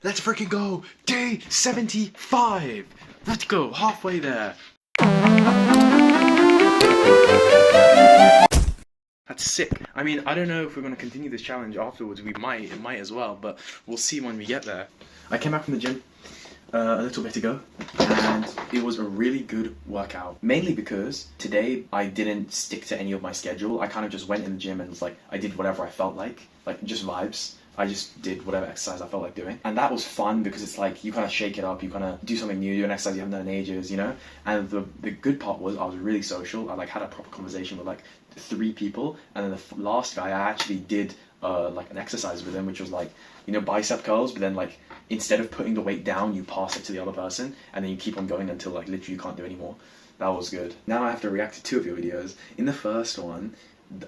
Let's freaking go! Day 75! Let's go, halfway there. That's sick. I mean, I don't know if we're going to continue this challenge afterwards. It might as well, but we'll see when we get there. I came back from the gym a little bit ago, and it was a really good workout. Mainly because today I didn't stick to any of my schedule. I kind of just went in the gym and was like, I did whatever I felt like just vibes. I just did whatever exercise I felt like doing. And that was fun because it's like, you kind of shake it up, you kind of do something new, do an exercise you haven't done in ages, you know? And the good part was I was really social. I like had a proper conversation with like 3 people. And then the last guy, I actually did like an exercise with him, which was like, you know, bicep curls, but then like, instead of putting the weight down, you pass it to the other person, and then you keep on going until like literally you can't do anymore. That was good. Now I have to react to 2 of your videos. In the first one,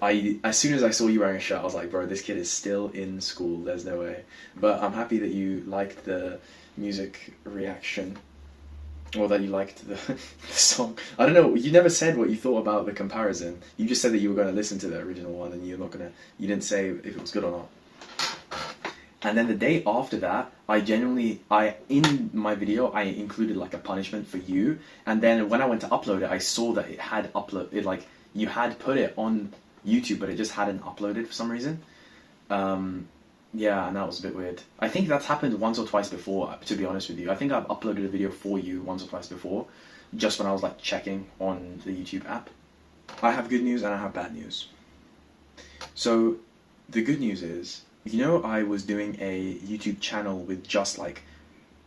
as soon as I saw you wearing a shirt, I was like, bro, this kid is still in school, there's no way. But I'm happy that you liked the music reaction, or that you liked the song. I don't know, you never said what you thought about the comparison. You just said that you were going to listen to the original one, and you didn't say if it was good or not. And then the day after that, in my video, I included like a punishment for you. And then when I went to upload it, I saw that it had you had put it on YouTube, but it just hadn't uploaded for some reason. Yeah, and that was a bit weird. I think that's happened once or twice before, to be honest with you. I think I've uploaded a video for you once or twice before, just when I was like checking on the YouTube app. I have good news and I have bad news. So, the good news is, you know, I was doing a YouTube channel with just like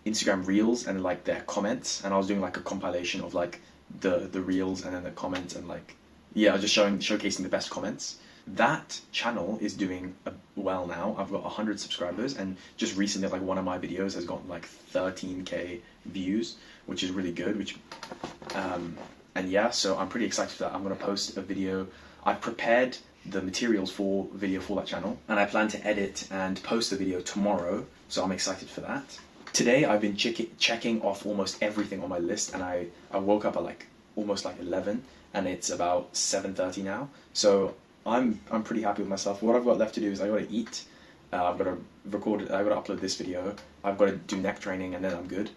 Instagram Reels and like their comments, and I was doing like a compilation of like the Reels and then the comments, and like, yeah, just showcasing the best comments. That channel is doing well now. I've got 100 subscribers, and just recently like one of my videos has gotten like 13k views, which is really good, and yeah, so I'm pretty excited for that. I'm going to post a video. I've prepared the materials for video for that channel, and I plan to edit and post the video tomorrow, so I'm excited for that. Today I've been checking off almost everything on my list, and I woke up at like almost like 11, and it's about 7:30 now, so I'm pretty happy with myself. What I've got left to do is I gotta eat, I've got to record it, I've got to upload this video, I've got to do neck training, and then I'm good.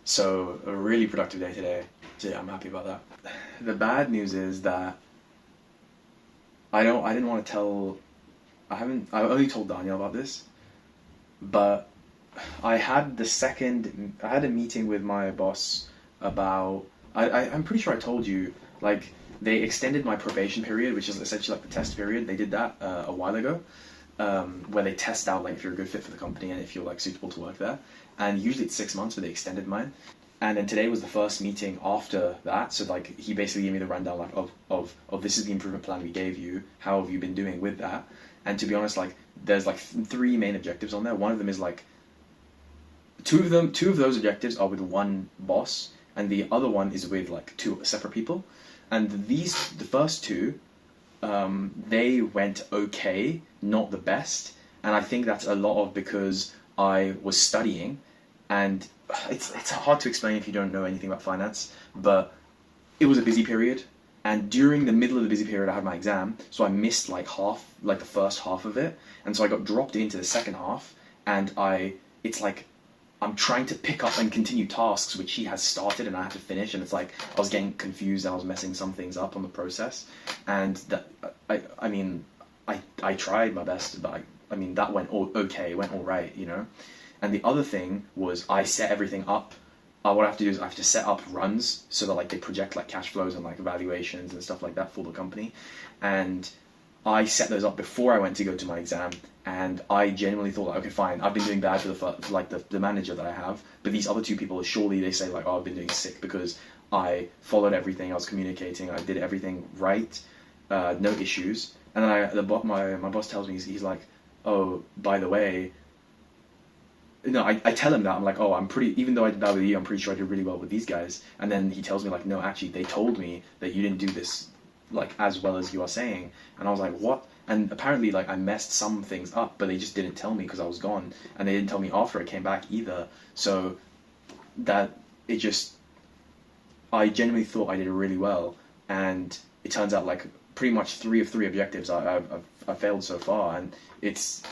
So a really productive day today, so yeah, I'm happy about that. The bad news is that I didn't want to tell, I only told Daniel about this, but I had a meeting with my boss about, I'm pretty sure I told you, like, they extended my probation period, which is essentially like the test period. They did that a while ago, where they test out like if you're a good fit for the company and if you're like suitable to work there. And usually it's 6 months, but they extended mine. And then today was the first meeting after that, so like he basically gave me the rundown like of this is the improvement plan we gave you, how have you been doing with that? And to be honest, like there's like 3 main objectives on there. One of them is like two of those objectives are with one boss, and the other one is with like 2 separate people. And the first 2, they went okay, not the best, and I think that's a lot of because I was studying, and it's hard to explain if you don't know anything about finance, but it was a busy period, and during the middle of the busy period I had my exam, so I missed like the first half of it, and so I got dropped into the second half, and it's like I'm trying to pick up and continue tasks which he has started and I have to finish, and it's like I was getting confused and I was messing some things up on the process, and that I mean I tried my best, but I mean that went okay, it went all right, you know. And the other thing was I set everything up. What I have to do is I have to set up runs so that like they project like cash flows and like evaluations and stuff like that for the company. And I set those up before I went to go to my exam. And I genuinely thought, like, okay, fine, I've been doing bad for the manager that I have. But these other 2 people, surely they say like, oh, I've been doing sick because I followed everything, I was communicating, I did everything right, no issues. And then my boss tells me, he's like, oh, by the way. No, I tell him that, I'm like, oh, even though I did bad with you, I'm pretty sure I did really well with these guys. And then he tells me like, no, actually, they told me that you didn't do this like as well as you are saying. And I was like, what? And apparently like I messed some things up, but they just didn't tell me because I was gone. And they didn't tell me after I came back either. So that I genuinely thought I did really well. And it turns out like pretty much 3 of 3 objectives I've failed so far. And it's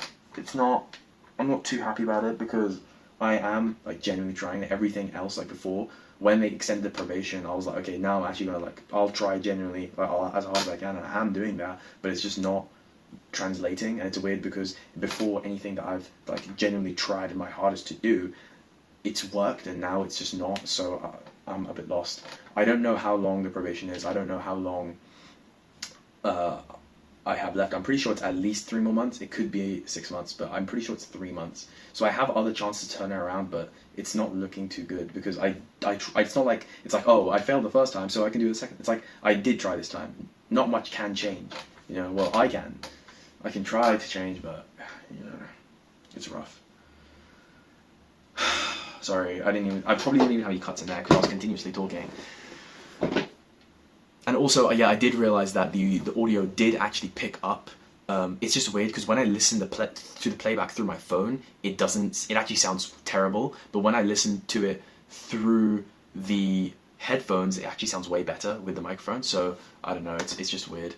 not, I'm not too happy about it because I am like genuinely trying. Everything else, like before, when they extended the probation, I was like, okay, now I'm actually gonna like, I'll try genuinely, like, as hard as I can, and I am doing that, but it's just not translating. And it's weird because before, anything that I've like genuinely tried my hardest to do, it's worked, and now it's just not. So I'm a bit lost. I don't know how long the probation is. I don't know how long I have left. I'm pretty sure it's at least 3 more months. It could be 6 months, but I'm pretty sure it's 3 months. So I have other chances to turn it around, but it's not looking too good because it's not like, it's like, oh, I failed the first time, so I can do the second. It's like, I did try this time. Not much can change. You know, well, I can try to change, but, you know, it's rough. Sorry, I probably didn't even have any cuts in there because I was continuously talking. And also, yeah, I did realize that the audio did actually pick up. It's just weird because when I listen to the playback through my phone, it actually sounds terrible. But when I listen to it through the headphones, it actually sounds way better with the microphone. So I don't know, it's just weird.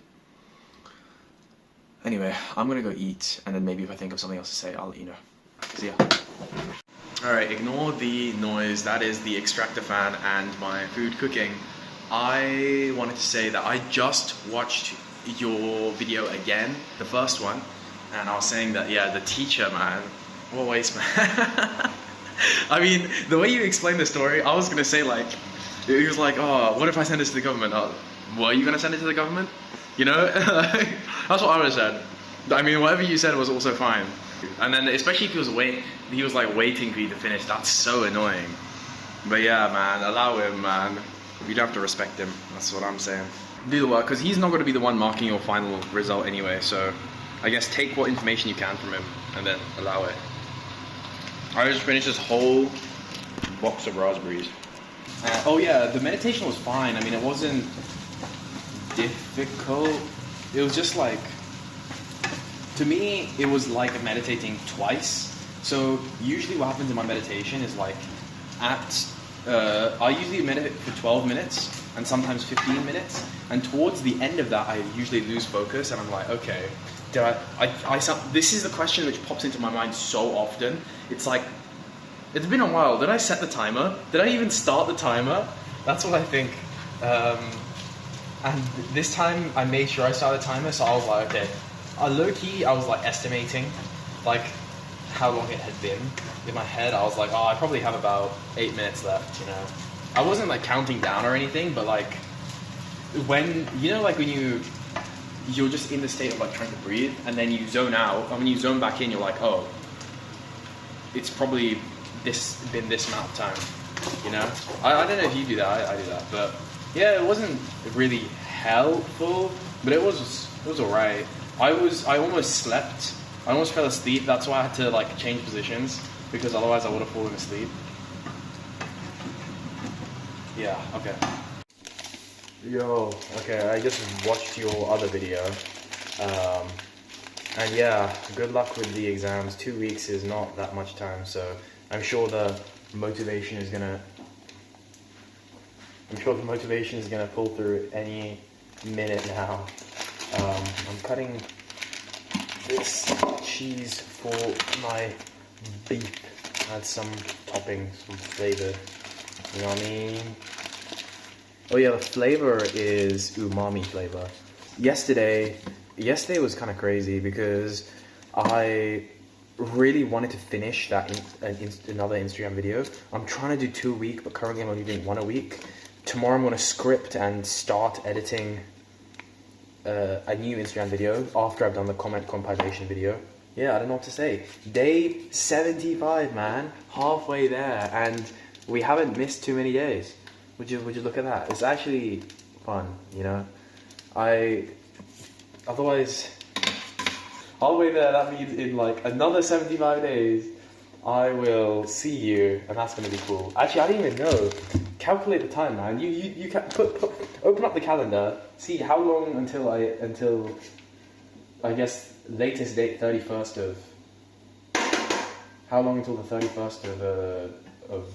Anyway, I'm gonna go eat, and then maybe if I think of something else to say, I'll let you know. See ya. Alright, ignore the noise. That is the extractor fan and my food cooking. I wanted to say that I just watched your video again, the first one, and I was saying that, yeah, the teacher, man, what a waste, man. I mean, the way you explained the story, I was gonna say, like, he was like, oh, what if I send this to the government? Were you gonna send it to the government? You know? That's what I would have said. I mean, whatever you said was also fine. And then, especially if he was like waiting for you to finish, that's so annoying. But yeah, man, allow him, man. You don't have to respect him, that's what I'm saying. Do the work, because he's not going to be the one marking your final result anyway, so I guess take what information you can from him, and then allow it. I just finished this whole box of raspberries. Oh yeah, the meditation was fine. I mean, it wasn't difficult. It was just like, to me, it was like meditating twice. So usually what happens in my meditation is like, I usually meditate for 12 minutes and sometimes 15 minutes. And towards the end of that, I usually lose focus and I'm like, okay, this is the question which pops into my mind so often. It's like, it's been a while. Did I set the timer? Did I even start the timer? That's what I think. And this time I made sure I started the timer, so I was like, okay. Low-key, I was like estimating like how long it had been. In my head, I was like, oh, I probably have about 8 minutes left, you know. I wasn't like counting down or anything, but like when, you know, like when you're just in the state of like trying to breathe and then you zone out, and when you zone back in, you're like, oh, it's probably been this amount of time, you know. I don't know if you do that, I do that, but yeah, it wasn't really helpful, but it was alright. I almost slept. I almost fell asleep. That's why I had to like change positions, because otherwise I would have fallen asleep. Yeah, okay. Yo, okay, I just watched your other video. And yeah, good luck with the exams. 2 weeks is not that much time, so I'm sure the motivation is gonna pull through any minute now. I'm cutting this cheese for my beef. Add some topping, some flavor. You know what I mean? Oh yeah, the flavor is umami flavor. Yesterday was kind of crazy because I really wanted to finish another Instagram video. I'm trying to do 2 a week, but currently I'm only doing 1 a week. Tomorrow I'm going to script and start editing a new Instagram video after I've done the comment compilation video. Yeah, I don't know what to say. Day 75, man. Halfway there, and we haven't missed too many days. Would you look at that? It's actually fun, you know? Otherwise, halfway there, that means in like another 75 days, I will see you, and that's gonna be cool. Actually, I didn't even know. Calculate the time, man. You can open up the calendar, see how long until I guess latest date 31st of. How long until the 31st of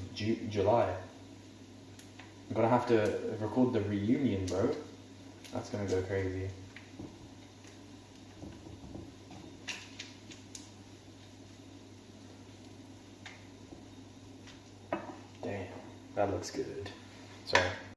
July? I'm gonna have to record the reunion, bro. That's gonna go crazy. That looks good. Sorry.